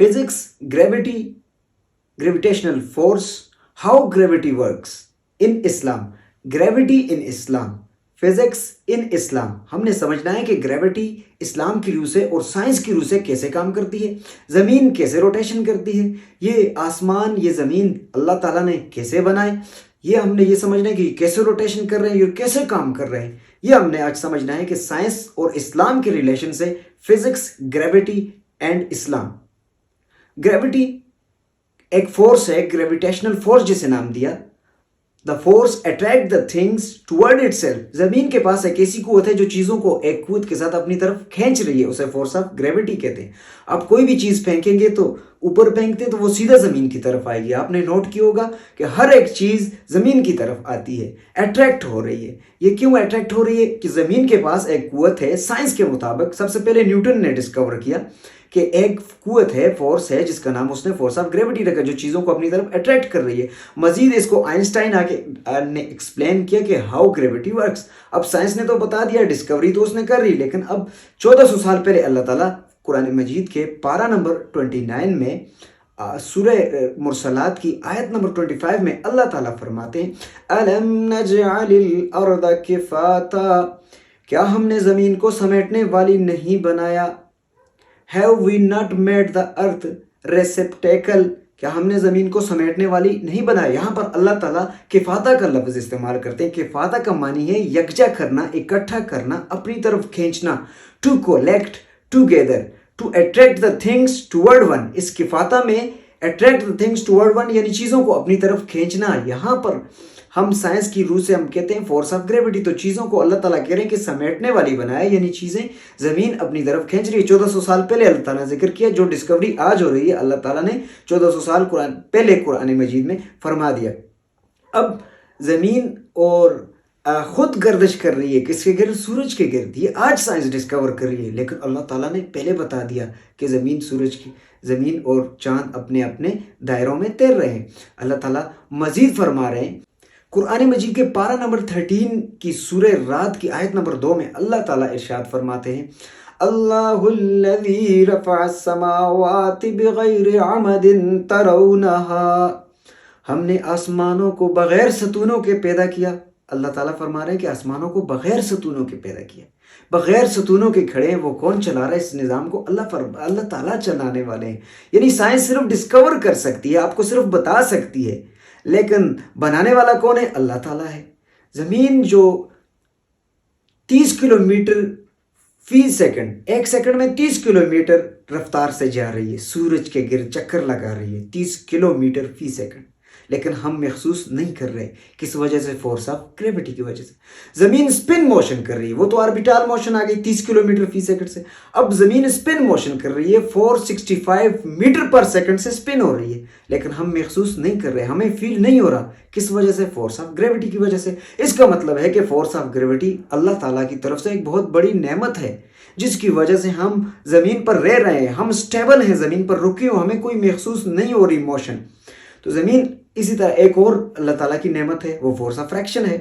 Physics, gravity, gravitational force, how gravity works in Islam, gravity in Islam, physics in Islam. ہم نے سمجھنا ہے کہ گریوٹی اسلام کی روح سے اور سائنس کی روح سے کیسے کام کرتی ہے، زمین کیسے روٹیشن کرتی ہے، یہ آسمان یہ زمین اللہ تعالیٰ نے کیسے بنائے، یہ ہم نے یہ سمجھنا ہے کہ یہ کیسے روٹیشن کر رہے ہیں اور کیسے کام کر رہے ہیں. یہ ہم نے آج سمجھنا ہے کہ سائنس اور اسلام کے ریلیشن سے physics, gravity and Islam. Gravity ایک فورس ہے، گریویٹیشنل فورس جسے نام دیا. The force attract the things toward itself. زمین کے پاس ایک ایسی قوت ہے جو چیزوں کو ایک قوت کے ساتھ اپنی طرف کھینچ رہی ہے، اسے فورس آف گریوٹی کہتے ہیں. آپ کوئی بھی چیز پھینکیں گے تو اوپر پھینکتے تو وہ سیدھا زمین کی طرف آئے گی. آپ نے نوٹ کیا ہوگا کہ ہر ایک چیز زمین کی طرف آتی ہے، اٹریکٹ ہو رہی ہے. یہ کیوں اٹریکٹ ہو رہی ہے؟ کہ زمین کے پاس ایک قوت ہے. سائنس کے مطابق سب سے پہلے نیوٹن نے ڈسکور کیا کہ ایک قوت ہے، فورس ہے، جس کا نام اس نے فورس آف گریوٹی رکھا، جو چیزوں کو اپنی طرف اٹریکٹ کر رہی ہے. مزید اس کو آئنسٹائن نے ایکسپلین کیا کہ ہاؤ گریوٹی ورکس. اب سائنس نے تو بتا دیا، ڈسکوری تو اس نے کر رہی، لیکن اب 1400 سال پہلے اللہ تعالیٰ قرآن مجید کے پارہ نمبر 29 میں سورہ مرسلات کی آیت نمبر 25 میں اللہ تعالیٰ فرماتے ہیں أَلَمْ نَجْعَلِ الْأَرْضَ كِفَاتًا، کیا ہم نے زمین کو سمیٹنے والی نہیں بنایا؟ Have we not made the earth receptacle، کیا ہم نے زمین کو سمیٹنے والی نہیں بنایا؟ یہاں پر اللہ تعالیٰ کفاتہ کا لفظ استعمال کرتے ہیں. کفاتہ کا معنی ہے یکجا کرنا، اکٹھا کرنا، اپنی طرف کھینچنا. to collect together to attract the things toward one. اس کفاتہ میں attract the things toward one یعنی چیزوں کو اپنی طرف کھینچنا. یہاں پر ہم سائنس کی روح سے ہم کہتے ہیں فورس آف گریوٹی. تو چیزوں کو اللہ تعالیٰ کہہ رہے ہیں کہ سمیٹنے والی بنایا، یعنی چیزیں زمین اپنی طرف کھینچ رہی ہے. 1400 سال پہلے اللہ تعالیٰ نے ذکر کیا. جو ڈسکوری آج ہو رہی ہے اللہ تعالیٰ نے 1400 سال پہلے قرآن مجید میں فرما دیا. اب زمین اور خود گردش کر رہی ہے، کس کے گرد؟ سورج کے گرد. یہ آج سائنس ڈسکور کر رہی ہے، لیکن اللہ تعالیٰ نے پہلے بتا دیا کہ زمین اور چاند اپنے اپنے دائروں میں تیر رہے ہیں. اللہ تعالیٰ مزید فرما رہے ہیں قرآن مجید کے پارہ نمبر 13 کی سورہ رات کی آیت نمبر 2 میں اللہ تعالیٰ ارشاد فرماتے ہیں اللہ الذی رفع السماوات بغیر عمد ترونها، ہم نے آسمانوں کو بغیر ستونوں کے پیدا کیا. اللہ تعالیٰ فرما رہے ہیں کہ آسمانوں کو بغیر ستونوں کے پیدا کیا، بغیر ستونوں کے کھڑے ہیں. وہ کون چلا رہا ہے اس نظام کو؟ اللہ تعالیٰ چلانے والے ہیں. یعنی سائنس صرف ڈسکور کر سکتی ہے، آپ کو صرف بتا سکتی ہے، لیکن بنانے والا کون ہے؟ اللہ تعالیٰ ہے. زمین جو 30 کلومیٹر فی سیکنڈ، ایک سیکنڈ میں 30 کلومیٹر رفتار سے جا رہی ہے، سورج کے گرد چکر لگا رہی ہے 30 کلومیٹر فی سیکنڈ، لیکن ہم محسوس نہیں کر رہے. کس وجہ سے؟ فورس آف گریوٹی کی وجہ سے. زمین سپن موشن کر رہی ہے، وہ تو آربیٹال موشن آ گئی 30 کلومیٹر فی سیکنڈ سے. اب زمین سپن موشن کر رہی ہے 465 میٹر پر سیکنڈ سے سپن ہو رہی ہے، لیکن ہم محسوس نہیں کر رہے، ہمیں فیل نہیں ہو رہا. کس وجہ سے؟ فورس آف گریوٹی کی وجہ سے. اس کا مطلب ہے کہ فورس آف گریوٹی اللہ تعالیٰ کی طرف سے ایک بہت بڑی نعمت ہے، جس کی وجہ سے ہم زمین پر رہ رہے ہیں، ہم سٹیبل ہیں، زمین پر رکے ہوں، ہمیں کوئی محسوس نہیں ہو رہی موشن. تو زمین اسی طرح ایک اور اللہ تعالیٰ کی نعمت ہے، وہ فورس آف فریکشن ہے.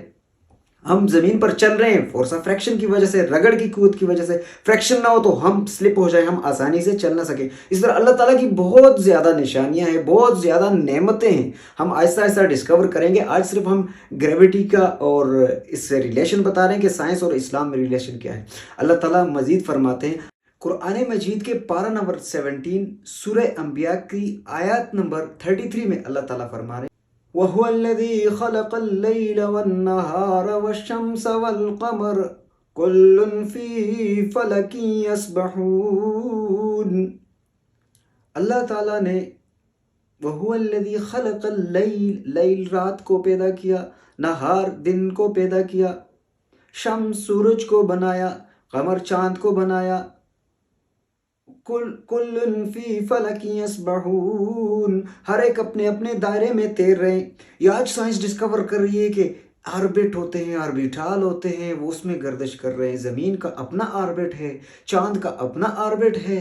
ہم زمین پر چل رہے ہیں فورس آف فریکشن کی وجہ سے، رگڑ کی قوت کی وجہ سے. فریکشن نہ ہو تو ہم سلپ ہو جائیں، ہم آسانی سے چل نہ سکیں. اس طرح اللہ تعالیٰ کی بہت زیادہ نشانیاں ہیں، بہت زیادہ نعمتیں ہیں. ہم آہستہ آہستہ ڈسکور کریں گے. آج صرف ہم گریوٹی کا اور اس سے ریلیشن بتا رہے ہیں کہ سائنس اور اسلام میں ریلیشن کیا ہے. اللہ تعالیٰ مزید فرماتے ہیں قرآن مجید کے پارہ نمبر 17 سورہ انبیاء کی آیات نمبر 33 میں اللہ تعالیٰ فرما رہے ہیں وَهُوَ الَّذِي خَلَقَ اللَّيْلَ وَالنَّهَارَ وَالشَّمْسَ وَالْقَمَرَ كُلٌّ فِي فَلَكٍ يَسْبَحُونَ. اللہ تعالیٰ نے وَهُوَ الَّذِي خَلَقَ اللَّيْلَ، لیل رات کو پیدا کیا، نہار دن کو پیدا کیا، شمس سورج کو بنایا، قمر چاند کو بنایا. کل فی فلک یسبحون، ہر ایک اپنے اپنے دائرے میں تیر رہے ہیں. یہ آج سائنس ڈسکور کر رہی ہے کہ آربٹ ہوتے ہیں، آربیٹال ہوتے ہیں، وہ اس میں گردش کر رہے ہیں. زمین کا اپنا آربٹ ہے، چاند کا اپنا آربٹ ہے،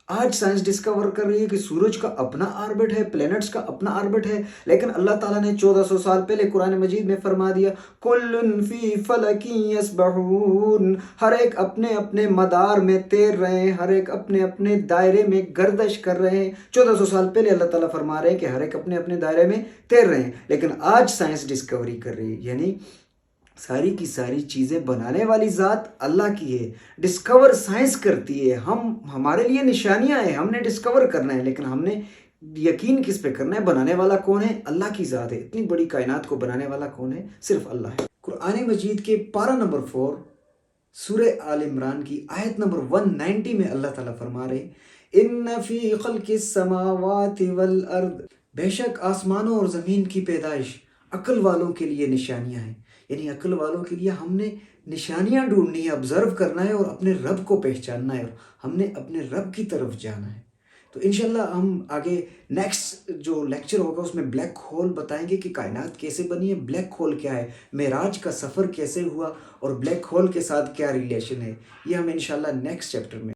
آج سائنس ڈسکور کر رہی ہے کہ سورج کا اپنا آربٹ ہے، پلینٹس کا اپنا آربٹ ہے، لیکن اللہ تعالیٰ نے 1400 سال پہلے قرآن مجید میں فرما دیا کل فی فلک یسبحون، ہر ایک اپنے اپنے مدار میں تیر رہے ہیں، ہر ایک اپنے اپنے دائرے میں گردش کر رہے ہیں۔ 1400 سال پہلے اللہ تعالیٰ فرما رہے ہیں کہ ہر ایک اپنے اپنے دائرے میں تیر رہے ہیں، لیکن آج سائنس ڈسکوری کر رہی ہے، یعنی ساری کی ساری چیزیں بنانے والی ذات اللہ کی ہے، ڈسکور سائنس کرتی ہے، ہمارے لیے نشانیاں ہیں، ہم نے ڈسکور کرنا ہے، لیکن ہم نے یقین کس پہ کرنا ہے؟ بنانے والا کون ہے؟ اللہ کی ذات ہے۔ اتنی بڑی کائنات کو بنانے والا کون ہے؟ صرف اللہ ہے۔ قرآن مجید کے پارہ نمبر 4 سورہ آل عمران کی آیت نمبر 190 میں اللہ تعالیٰ فرما رہے ان فی خلق السماوات والارض، بے شک آسمانوں اور زمین کی پیدائش عقل والوں کے لیے نشانیاں ہیں، یعنی عقل والوں کے لیے ہم نے نشانیاں ڈھونڈنی ہے، آبزرو کرنا ہے اور اپنے رب کو پہچاننا ہے، اور ہم نے اپنے رب کی طرف جانا ہے۔ تو انشاءاللہ ہم آگے نیکسٹ جو لیکچر ہوگا اس میں بلیک ہول بتائیں گے کہ کائنات کیسے بنی ہے، بلیک ہول کیا ہے، معراج کا سفر کیسے ہوا، اور بلیک ہول کے ساتھ کیا ریلیشن ہے، یہ ہم انشاءاللہ نیکسٹ چیپٹر میں